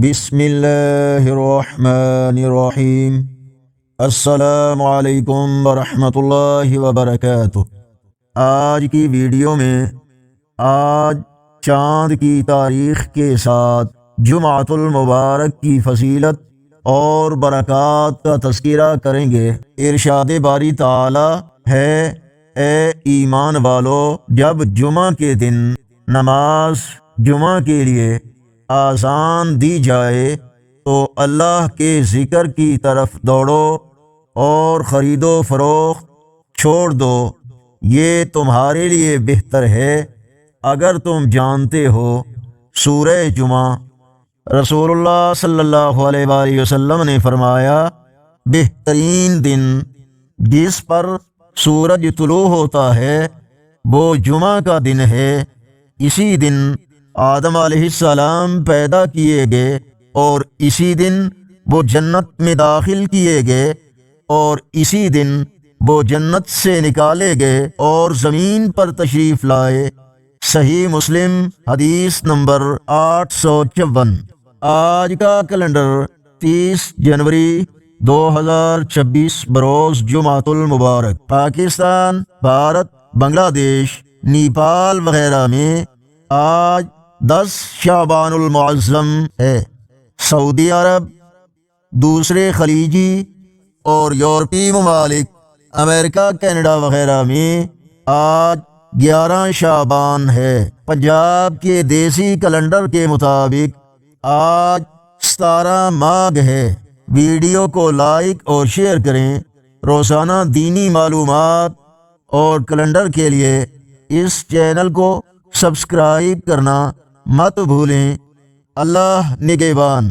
بسم اللہ الرحمن الرحیم۔ السلام علیکم ورحمۃ اللہ وبرکاتہ۔ آج کی ویڈیو میں آج چاند کی تاریخ کے ساتھ جمعۃ المبارک کی فضیلت اور برکات کا تذکرہ کریں گے۔ ارشاد باری تعالی ہے، اے ایمان والو، جب جمعہ کے دن نماز جمعہ کے لیے آذان دی جائے تو اللہ کے ذکر کی طرف دوڑو اور خرید و فروخت چھوڑ دو، یہ تمہارے لیے بہتر ہے اگر تم جانتے ہو۔ سورہ جمعہ۔ رسول اللہ صلی اللہ علیہ وآلہ وسلم نے فرمایا، بہترین دن جس پر سورج طلوع ہوتا ہے وہ جمعہ کا دن ہے۔ اسی دن آدم علیہ السلام پیدا کیے گئے اور اسی دن وہ جنت میں داخل کیے گئے اور اسی دن وہ جنت سے نکالے گئے اور زمین پر تشریف لائے۔ صحیح مسلم حدیث نمبر 854۔ آج کا کیلنڈر 30 جنوری 2026 بروز جمعۃ المبارک۔ پاکستان، بھارت، بنگلہ دیش، نیپال وغیرہ میں آج 10 شعبان المعظم ہے۔ سعودی عرب، دوسرے خلیجی اور یورپی ممالک، امریکہ، کینیڈا وغیرہ میں آج 11 شعبان ہے۔ پنجاب کے دیسی کیلنڈر کے مطابق آج 17 ماگھ ہے۔ ویڈیو کو لائک اور شیئر کریں۔ روزانہ دینی معلومات اور کیلنڈر کے لیے اس چینل کو سبسکرائب کرنا مت بھولیں۔ اللہ نگہبان۔